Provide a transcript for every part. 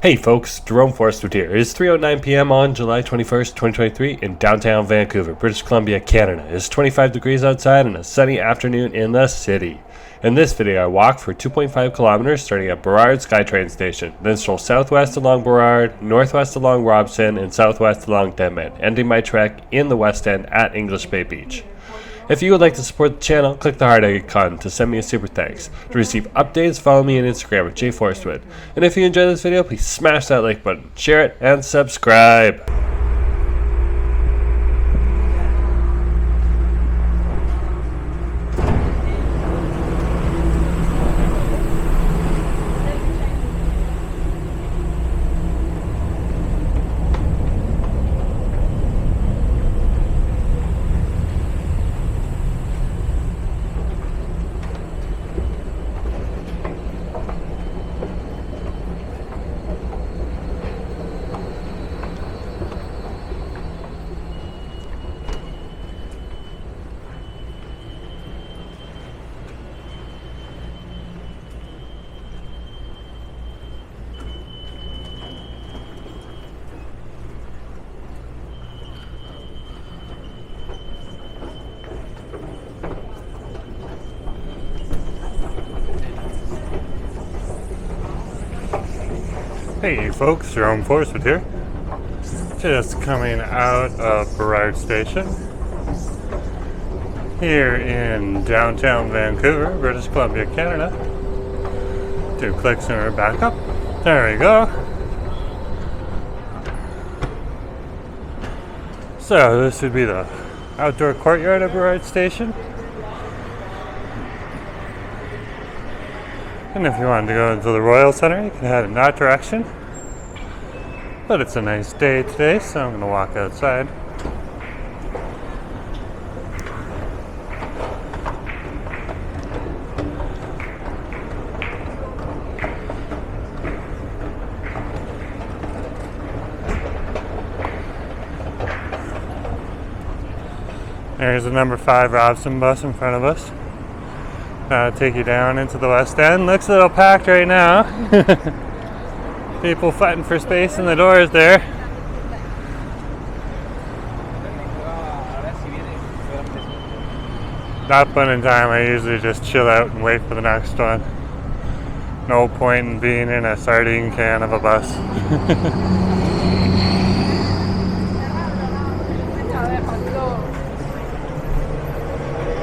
Hey folks, Jerome Forestwood here. It is 3:09 p.m. on July 21st, 2023 in downtown Vancouver, British Columbia, Canada. It is 25 degrees outside and a sunny afternoon in the city. In this video, I walk for 2.5 kilometers starting at Burrard SkyTrain Station, then stroll southwest along Burrard, northwest along Robson, and southwest along Denman, ending my trek in the West End at English Bay Beach. If you would like to support the channel, click the heart icon to send me a super thanks. To receive updates, follow me on Instagram at jforestwood. And if you enjoyed this video, please smash that like button, share it, and subscribe. Hey folks, Jerome Forestwood here. Just coming out of Burrard Station here in downtown Vancouver, British Columbia, Canada. 2 clicks and we're back up. There we go. So this would be the outdoor courtyard of Burrard Station. And if you wanted to go into the Royal Centre, you can head in that direction. But it's a nice day today, so I'm going to walk outside. There's the number 5 Robson bus in front of us. Take you down into the West End. Looks a little packed right now. People fighting for space in the doors there. That point in time, I usually just chill out and wait for the next one. No point in being in a sardine can of a bus.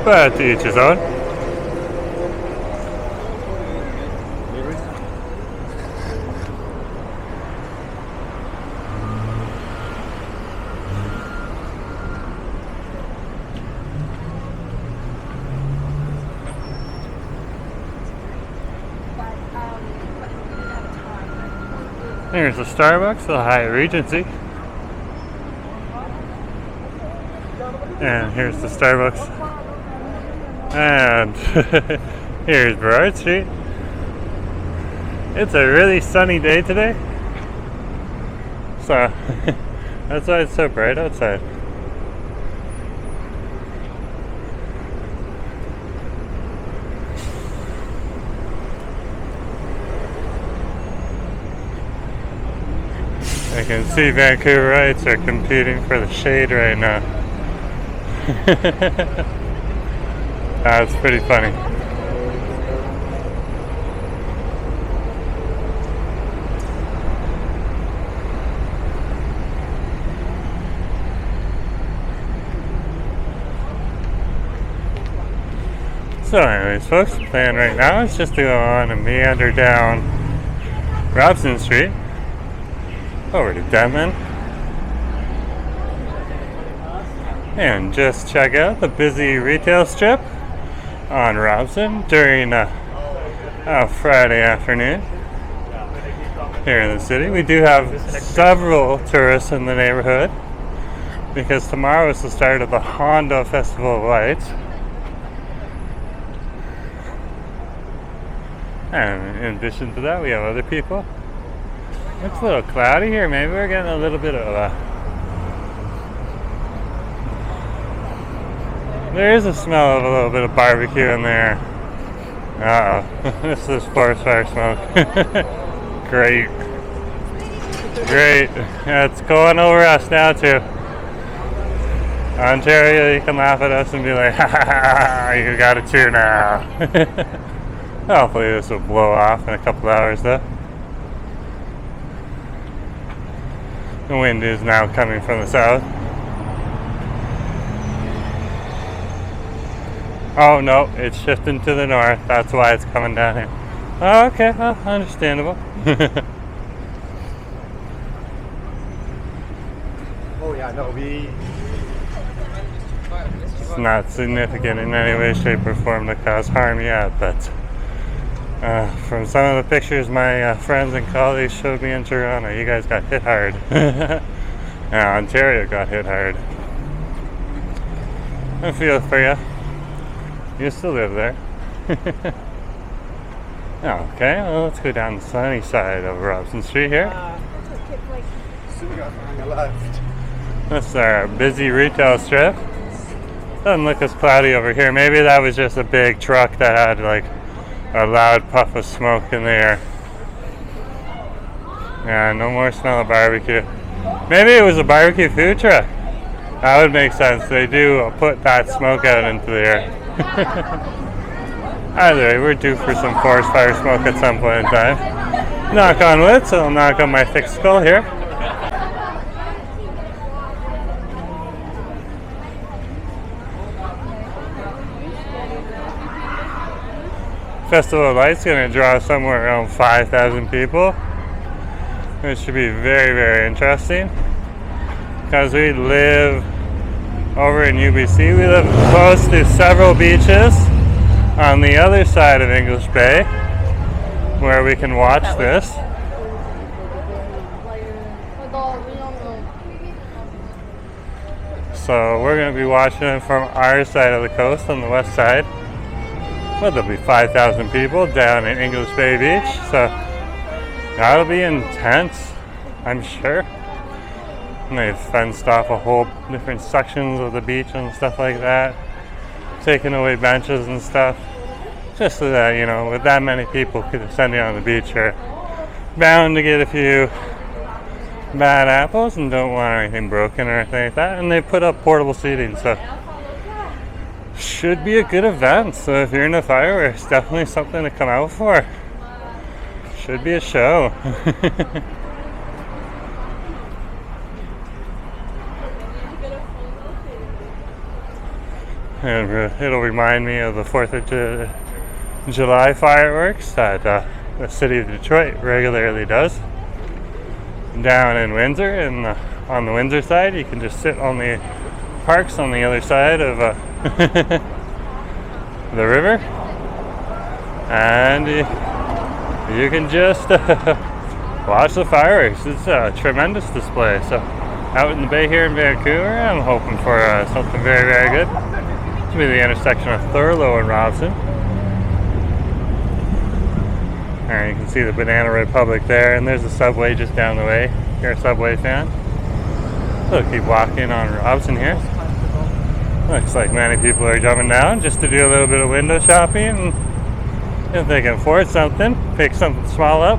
But to each his own. Here's the Starbucks, the Hyatt Regency. And here's the Starbucks. And here's Burrard Street. It's a really sunny day today. So that's why it's so bright outside. I can see Vancouverites are competing for the shade right now. That's pretty funny. So anyways folks, the plan right now is just to go on and meander down Robson Street over to Denman and just check out the busy retail strip on Robson during a Friday afternoon here in the city. We do have several tourists in the neighborhood because tomorrow is the start of the Honda Festival of Lights. And in addition to that, we have other people. It's a little cloudy here. Maybe we're getting a little bit of there is a smell of a little bit of barbecue in there. Uh-oh. This is forest fire smoke. Great. Great. It's going over us now too. Ontario, you can laugh at us and be like, ha ha ha, you got it too now. Hopefully this will blow off in a couple hours though. The wind is now coming from the south. Oh no, it's shifting to the north. That's why it's coming down here. Oh, okay, well, understandable. Oh yeah, no, It's not significant in any way, shape, or form to cause harm yet, but from some of the pictures my friends and colleagues showed me in Toronto, you guys got hit hard. Ontario got hit hard. I feel for you. You still live there. Okay, well, let's go down the sunny side of Robson Street here. on the left. This is our busy retail strip. Doesn't look as cloudy over here. Maybe that was just a big truck that had like a loud puff of smoke in the air. Yeah, no more smell of barbecue. Maybe it was a barbecue food truck. That would make sense. They do put that smoke out into the air. Either way, we're due for some forest fire smoke at some point in time. Knock on wood, so I'll knock on my thick skull here. Festival of Lights going to draw somewhere around 5,000 people, which should be very, very interesting. Because we live over in UBC, we live close to several beaches on the other side of English Bay, where we can watch this. So we're going to be watching it from our side of the coast on the west side. Well, there'll be 5,000 people down in English Bay Beach, so that'll be intense, I'm sure. And they've fenced off a whole different sections of the beach and stuff like that, taking away benches and stuff, just so that, you know, with that many people descending on the beach, you're bound to get a few bad apples and don't want anything broken or anything like that. And they put up portable seating, so should be a good event. So if you're into fireworks, definitely something to come out for. Should be a show. And it'll remind me of the 4th of July fireworks that the city of Detroit regularly does down in Windsor. And on the Windsor side, you can just sit on the parks on the other side of the river, and you can just watch the fireworks. It's a tremendous display. So out in the bay here in Vancouver, I'm hoping for something very, very good. This will be the intersection of Thurlow and Robson. And you can see the Banana Republic there, and there's a subway just down the way. If you're a subway fan. So we'll keep walking on Robson here. Looks like many people are jumping down just to do a little bit of window shopping, and if they can afford something, pick something small up.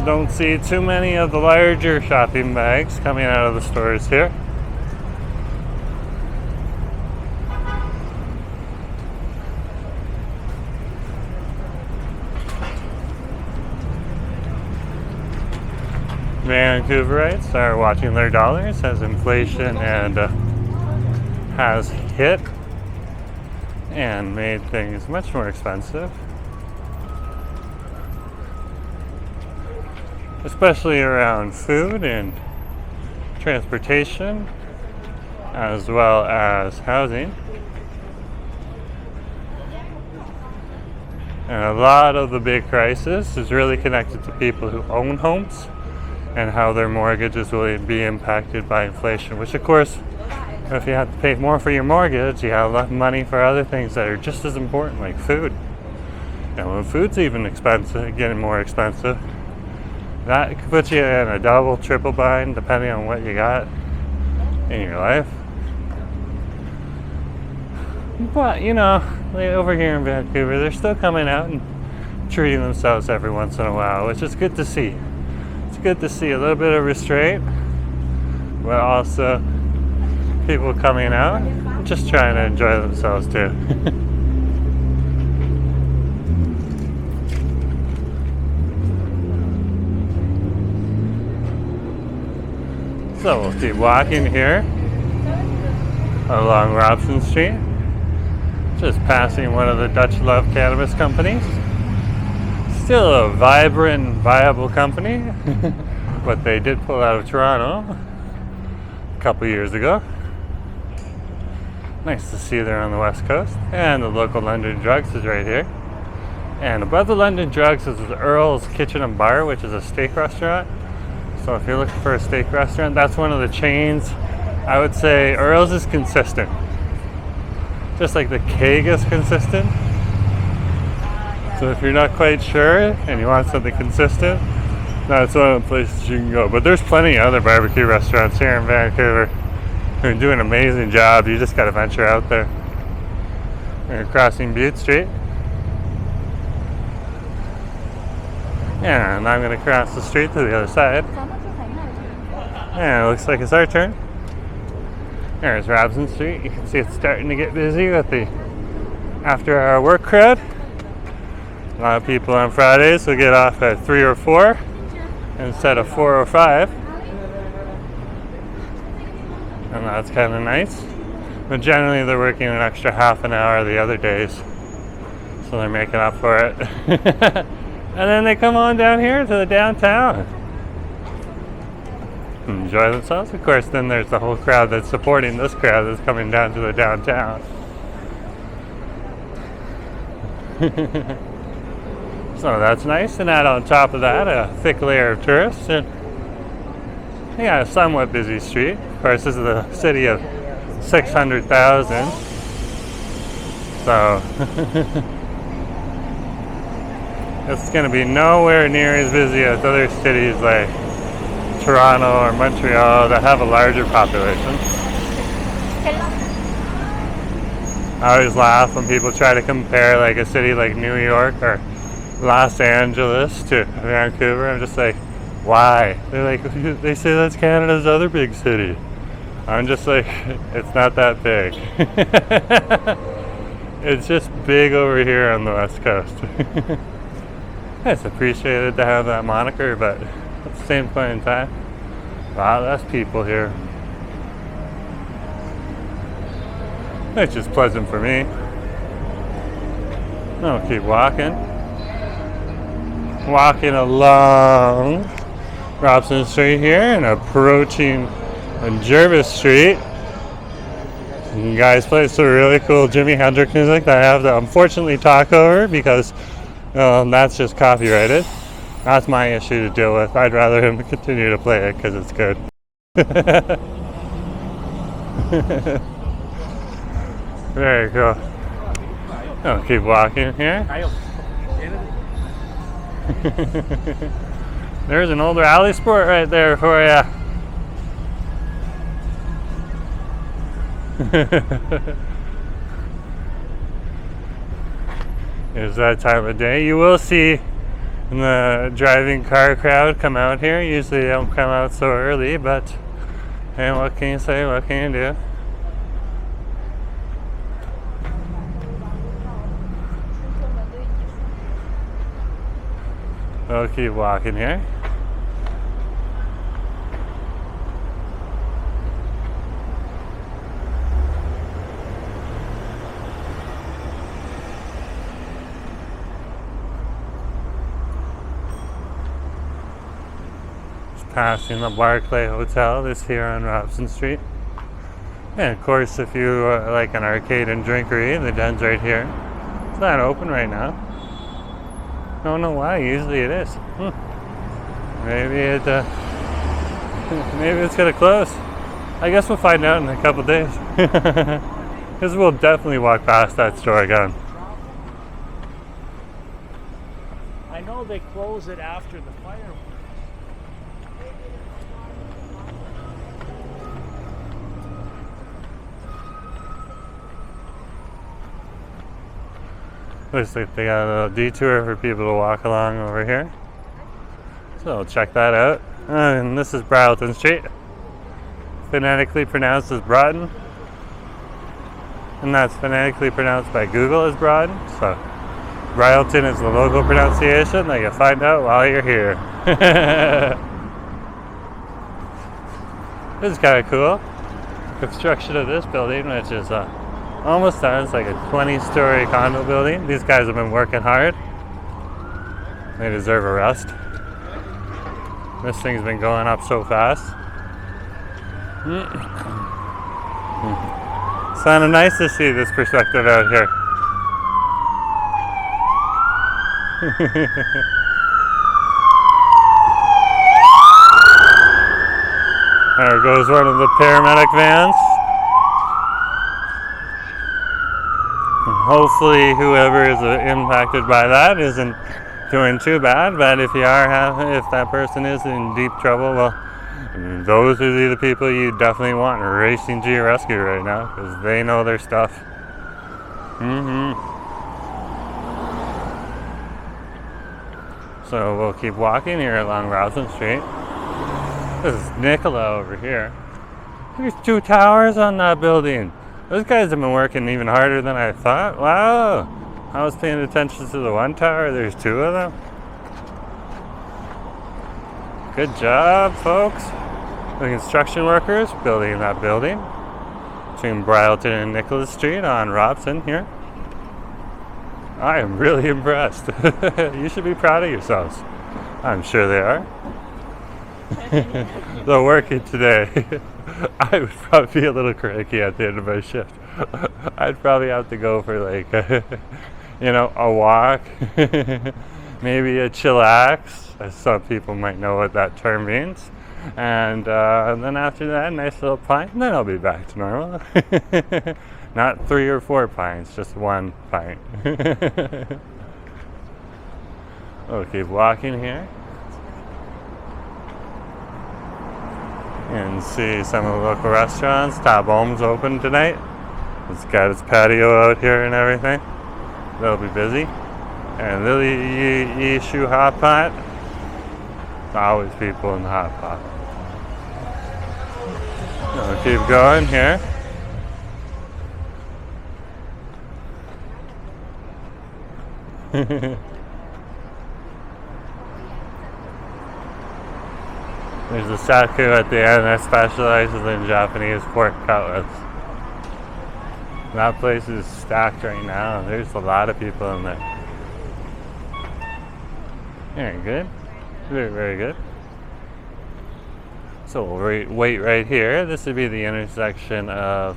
Don't see too many of the larger shopping bags coming out of the stores here. Vancouverites are watching their dollars as inflation has hit and made things much more expensive, especially around food and transportation, as well as housing. And a lot of the big crisis is really connected to people who own homes and how their mortgages will be impacted by inflation, which of course, if you have to pay more for your mortgage, you have less money for other things that are just as important, like food. And when food's even expensive, getting more expensive, that could put you in a double, triple bind, depending on what you got in your life. But, you know, like over here in Vancouver, they're still coming out and treating themselves every once in a while, which is good to see. It's good to see a little bit of restraint, but also people coming out and just trying to enjoy themselves too. So we'll keep walking here along Robson Street, just passing one of the Dutch Love cannabis companies. Still a vibrant, viable company, but they did pull out of Toronto a couple years ago. Nice to see they're on the west coast. And the local London Drugs is right here. And above the London Drugs is Earl's Kitchen and Bar, which is a steak restaurant. So if you're looking for a steak restaurant, that's one of the chains. I would say Earl's is consistent. Just like the Keg is consistent. So if you're not quite sure and you want something consistent, that's one of the places you can go. But there's plenty of other barbecue restaurants here in Vancouver who are doing an amazing job. You just got to venture out there. You're crossing Butte Street. And I'm going to cross the street to the other side. And it looks like it's our turn. There's Robson Street. You can see it's starting to get busy with the after hour work crowd. A lot of people on Fridays will get off at 3 or 4 instead of 4 or 5. And that's kind of nice. But generally they're working an extra half an hour the other days. So they're making up for it. And then they come on down here to the downtown. Enjoy themselves. Of course, then there's the whole crowd that's supporting this crowd that's coming down to the downtown. So that's nice. And add on top of that a thick layer of tourists. And yeah, a somewhat busy street. Of course, this is the city of 600,000. So it's going to be nowhere near as busy as other cities like Toronto or Montreal that have a larger population. I always laugh when people try to compare like a city like New York or Los Angeles to Vancouver. I'm just like, why? They're like, they say that's Canada's other big city. I'm just like, it's not that big. It's just big over here on the west coast. It's appreciated to have that moniker, but at the same point in time, a lot less people here. It's just pleasant for me. I'll keep walking. Walking along Robson Street here and approaching Jervis Street. You guys play some really cool Jimi Hendrix music that I have to unfortunately talk over because that's just copyrighted. That's my issue to deal with. I'd rather him continue to play it because it's good. Very cool. I'll keep walking here. There's an older alley sport right there for you. It's that time of day. You will see the driving car crowd come out here. Usually they don't come out so early, but hey, what can you say? What can you do? I'll keep walking here. Passing the Barclay Hotel that's here on Robson Street. And of course, if you like an arcade and drinkery, the Den's right here. It's not open right now. I don't know why. Usually it is. Maybe it's gonna close. I guess we'll find out in a couple days. Because we'll definitely walk past that store again. I know they close it after the fireworks. Looks like they got a little detour for people to walk along over here. So check that out. And this is Brattlton Street. Phonetically pronounced as Broughton. And that's phonetically pronounced by Google as Broughton. So Brattlton is the local pronunciation that you'll find out while you're here. This is kind of cool. Construction of this building, which is almost done. It's like a 20-story condo building. These guys have been working hard. They deserve a rest. This thing's been going up so fast. It's kind of nice to see this perspective out here. There goes one of the paramedic vans. Hopefully whoever is impacted by that isn't doing too bad, but if that person is in deep trouble, well, those are the people you definitely want racing to your rescue right now, because they know their stuff. So we'll keep walking here along Robson Street. This is Nicola over here. There's 2 towers on that building. Those guys have been working even harder than I thought. Wow. I was paying attention to the 1 tower. There's 2 of them. Good job, folks. The construction workers building that building between Brattlton and Nicholas Street on Robson here. I am really impressed. You should be proud of yourselves. I'm sure they are. They're working today. I would probably be a little cranky at the end of my shift. I'd probably have to go for like, a walk, maybe a chillax, as some people might know what that term means. And then after that, nice little pint, and then I'll be back to normal. Not 3 or 4 pints, just 1 pint. We'll keep walking here. And see some of the local restaurants. Tabom's open tonight. It's got its patio out here and everything. They'll be busy. And Lily Yishu Hot Pot. There's always people in the hot pot. We'll keep going here. There's a Saku at the end that specializes in Japanese pork cutlets. That place is stacked right now. There's a lot of people in there. Very good. Very, very good. So we'll wait right here. This would be the intersection of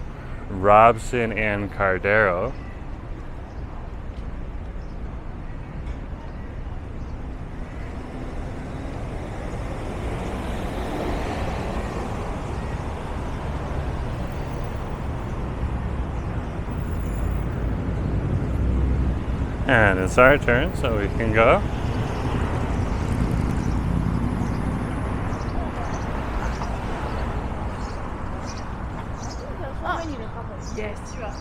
Robson and Cardero. And it's our turn, so we can go. Yes, sure.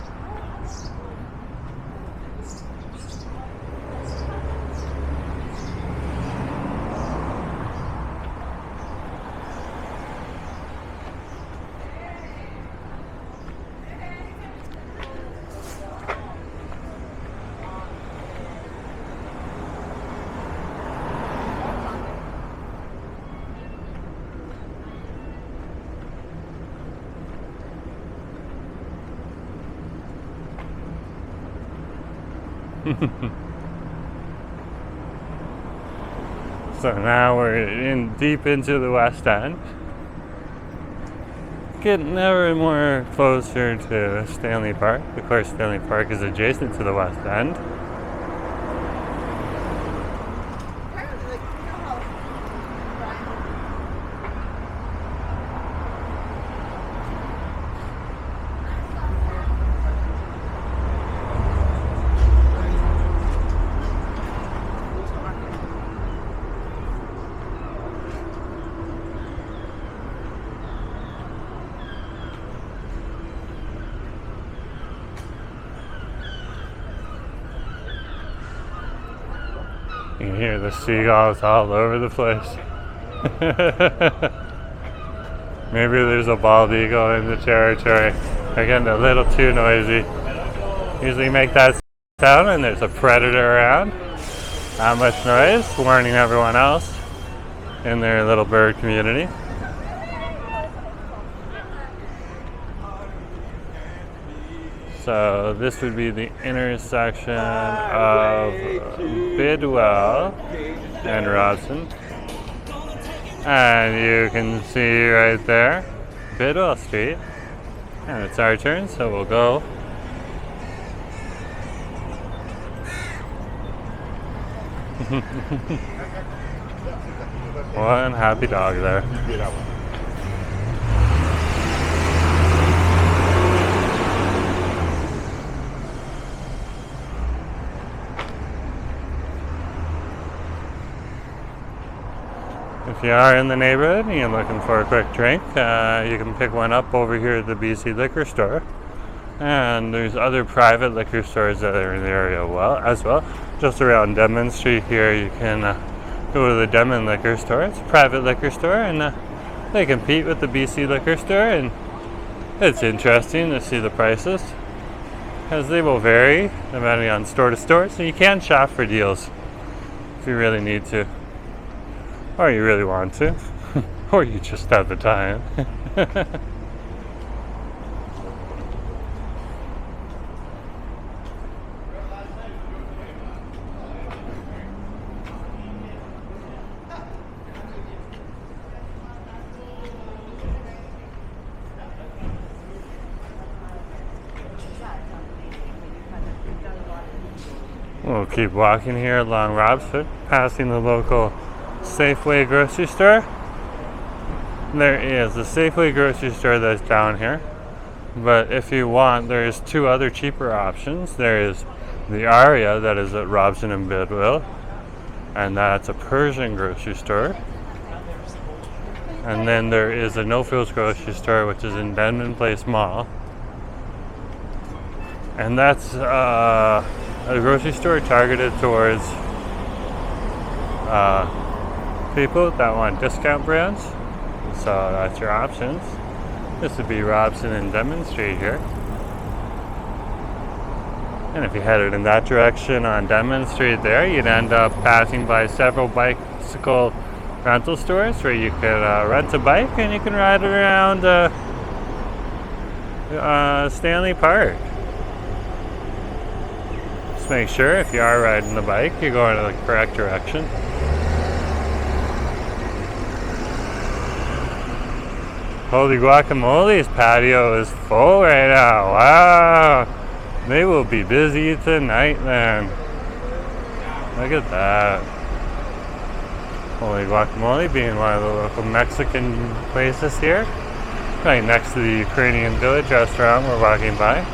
So now we're deep into the West End. Getting ever more closer to Stanley Park. Of course, Stanley Park is adjacent to the West End. You can hear the seagulls all over the place. Maybe there's a bald eagle in the territory. They're getting a little too noisy. Usually make that sound when there's a predator around. Not much noise, warning everyone else in their little bird community. So this would be the intersection of Bidwell and Robson. And you can see right there, Bidwell Street. And it's our turn, so we'll go. One happy dog there. If you are in the neighborhood and you're looking for a quick drink, you can pick one up over here at the BC liquor store. And there's other private liquor stores that are in the area as well. Just around Denman Street here, you can go to the Denman liquor store. It's a private liquor store, and they compete with the BC liquor store. And it's interesting to see the prices, because they will vary depending on store to store. So you can shop for deals if you really need to. Or you really want to. Or you just have the time. We'll keep walking here along Robson, passing the local Safeway grocery store. There is a Safeway grocery store that's down here, but if you want, there's two other cheaper options. There is the Aria that is at Robson and Bidwell, and that's a Persian grocery store. And then there is a No Frills grocery store, which is in Denman Place Mall, and that's a grocery store targeted towards people that want discount brands. So that's your options. This would be Robson and Denman Street here. And if you headed in that direction on Denman Street there, you'd end up passing by several bicycle rental stores where you could rent a bike and you can ride it around Stanley Park. Just make sure if you are riding the bike, you're going in the correct direction. Holy guacamole's patio is full right now. Wow. They will be busy tonight then. Look at that. Holy guacamole being one of the local Mexican places here. Right next to the Ukrainian Village restaurant we're walking by.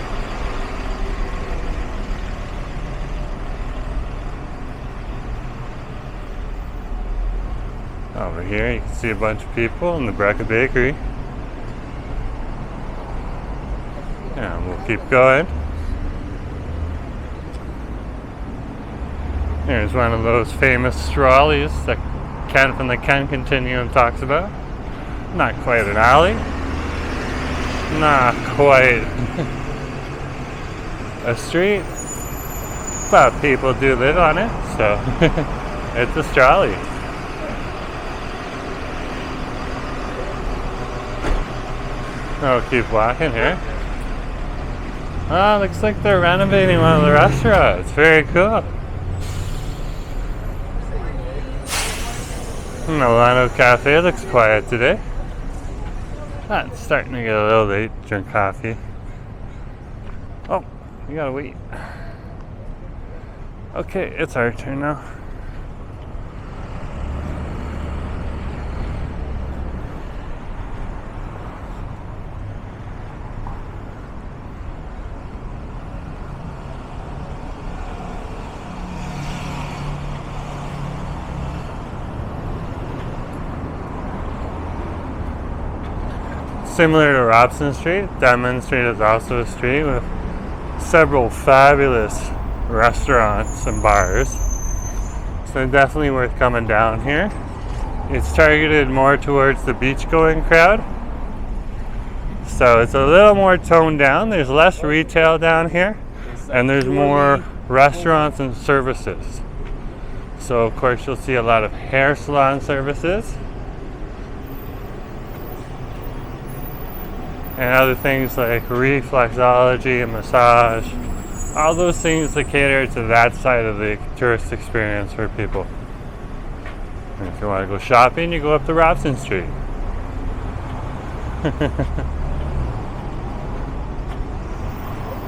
Over here you can see a bunch of people in the Brecca Bakery. And we'll keep going. Here's one of those famous trolleys that Ken from the Ken Continuum talks about. Not quite an alley. Not quite a street. But people do live on it, so it's a trolley. I'll keep walking here. Looks like they're renovating one of the restaurants. Very cool. Milano Cafe looks quiet today. It's starting to get a little late to drink coffee. Oh, we gotta wait. Okay, it's our turn now. Similar to Robson Street, Denman Street is also a street with several fabulous restaurants and bars. It's So definitely worth coming down here. It's targeted more towards the beach-going crowd. So it's a little more toned down. There's less retail down here, and there's more restaurants and services. So of course you'll see a lot of hair salon services and other things like reflexology and massage. All those things that cater to that side of the tourist experience for people. And if you want to go shopping, you go up to Robson Street.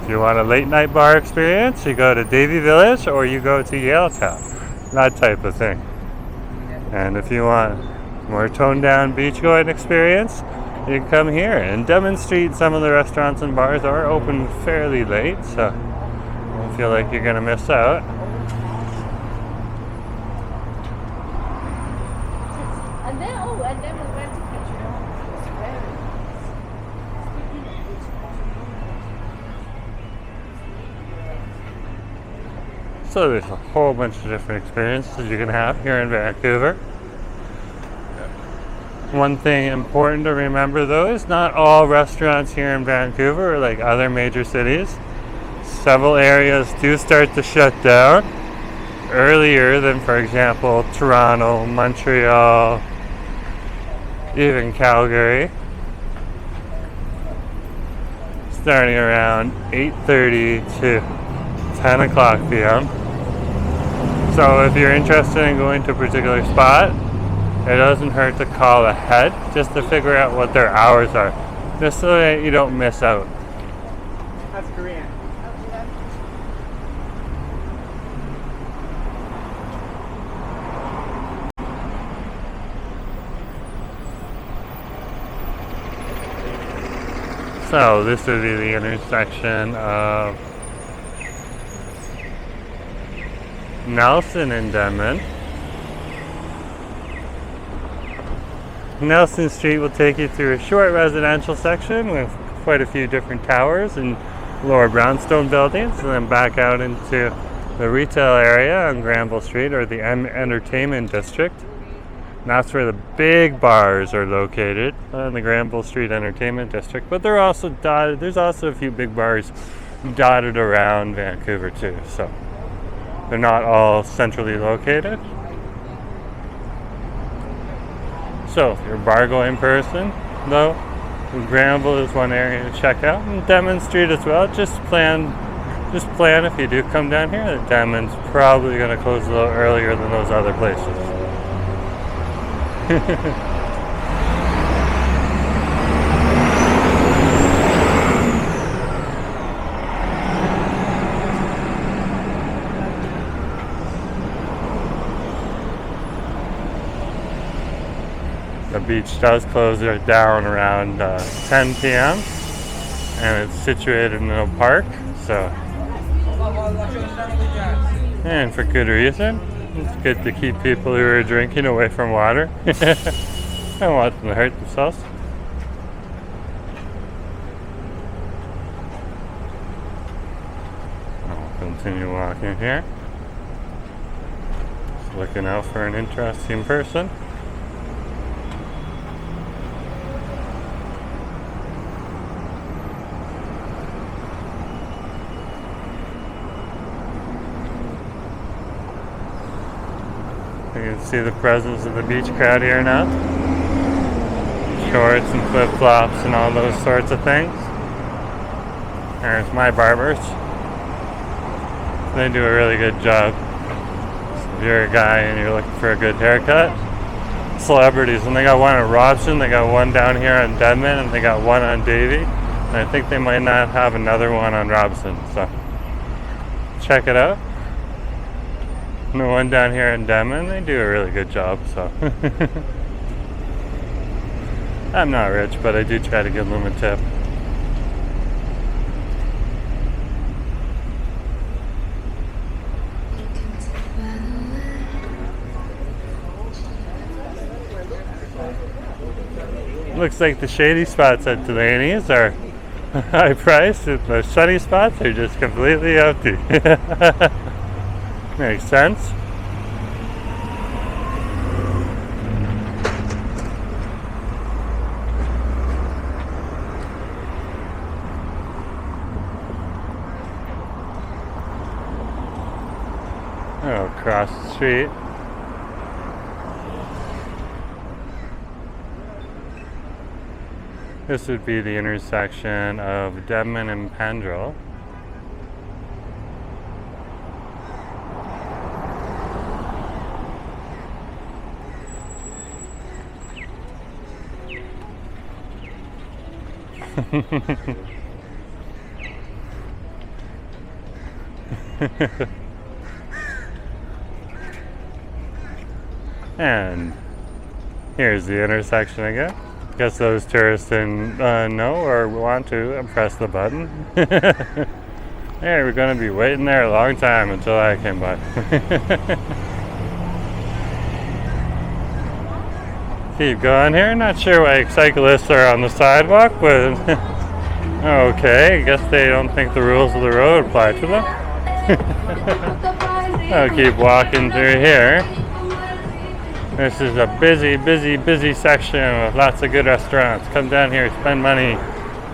If you want a late night bar experience, you go to Davie Village or you go to Yaletown. That type of thing. And if you want more toned down beach going experience, you can come here. And Denman Street, some of the restaurants and bars are open fairly late, so don't feel like you're gonna miss out. And then we went to Jerome. It was very nice. Speaking of which, So there's a whole bunch of different experiences you can have here in Vancouver. One thing important to remember though is not all restaurants here in Vancouver are like other major cities. Several areas do start to shut down earlier than, for example, Toronto, Montreal, even Calgary. Starting around 8:30 to 10 o'clock p.m. So if you're interested in going to a particular spot, it doesn't hurt to call ahead just to figure out what their hours are, just so that you don't miss out. That's Korean. So this would be the intersection of Nelson and Denman. Nelson Street will take you through a short residential section with quite a few different towers and lower brownstone buildings, and then back out into the retail area on Granville Street, or the entertainment district. And that's where the big bars are located, in the Granville Street Entertainment District. But they're also dotted. There's also a few big bars dotted around Vancouver too, so they're not all centrally located. So if you're a bar-going person, though, Granville is one area to check out, and Denman Street as well. Just plan if you do come down here that Denman's probably going to close a little earlier than those other places. The beach does close it down around 10 p.m. and it's situated in a park, so, and for good reason. It's good to keep people who are drinking away from water. I don't want them to hurt themselves. I'll continue walking here. Just looking out for an interesting person. You can see the presence of the beach crowd here now. Shorts and flip-flops and all those sorts of things. There's my barbers. They do a really good job. So if you're a guy and you're looking for a good haircut, celebrities, and they got one at Robson, they got one down here on Denman, and they got one on Davie. And I think they might not have another one on Robson, so check it out. And the one down here in Denman, they do a really good job, so. I'm not rich, but I do try to give them a tip. Looks like the shady spots at Delaney's are high priced, and the sunny spots are just completely empty. Makes sense. Oh, across the street. This would be the intersection of Denman and Pendrell. And here's the intersection again. Guess those tourists didn't know or want to press the button. Hey, we're going to be waiting there a long time until I came by. Keep going here. Not sure why cyclists are on the sidewalk, but okay, I guess they don't think the rules of the road apply to them. I'll keep walking through here. This is a busy section with lots of good restaurants. Come down here, spend money.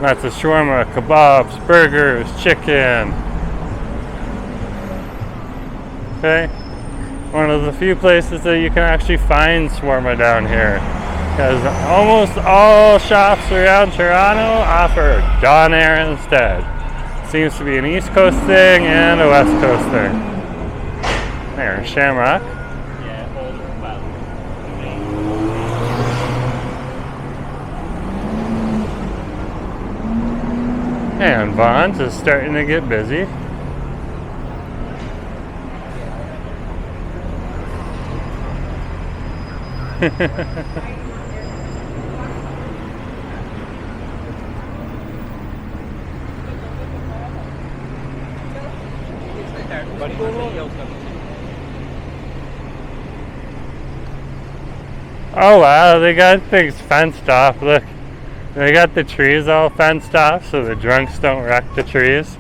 Lots of shawarma, kebabs, burgers, chicken. Okay, one of the few places that you can actually find shawarma down here. Because almost all shops around Toronto offer donair instead. Seems to be an East Coast thing and a West Coast thing. There, Shamrock. And Vaughn's is starting to get busy. Oh wow, they got things fenced off. Look, they got the trees all fenced off so the drunks don't wreck the trees.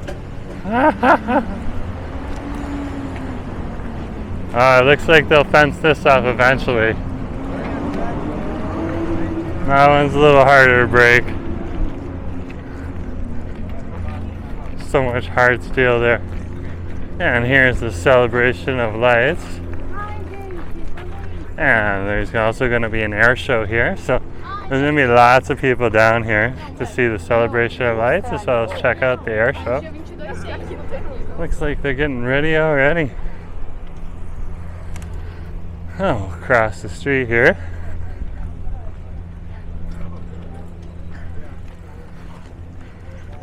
It looks like they'll fence this off eventually. That one's a little harder to break. So much hard steel there. And here's the celebration of lights. And there's also going to be an air show here. So there's going to be lots of people down here to see the celebration of lights as well as check out the air show. Looks like they're getting ready already. Oh, across the street here.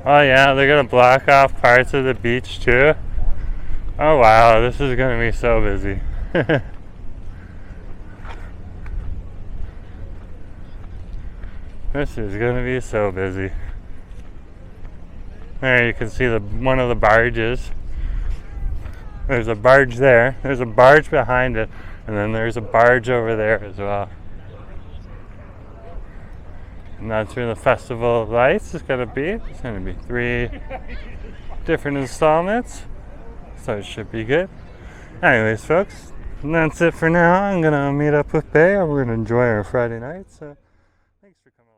Oh yeah, they're going to block off parts of the beach too. Oh wow, this is going to be so busy. This is going to be so busy. There you can see one of the barges. There's a barge there. There's a barge behind it. And then there's a barge over there as well. And that's where the Festival of Lights is going to be. It's going to be 3 different installments. So it should be good. Anyways, folks, that's it for now. I'm going to meet up with Bay and we're going to enjoy our Friday night. So thanks for coming.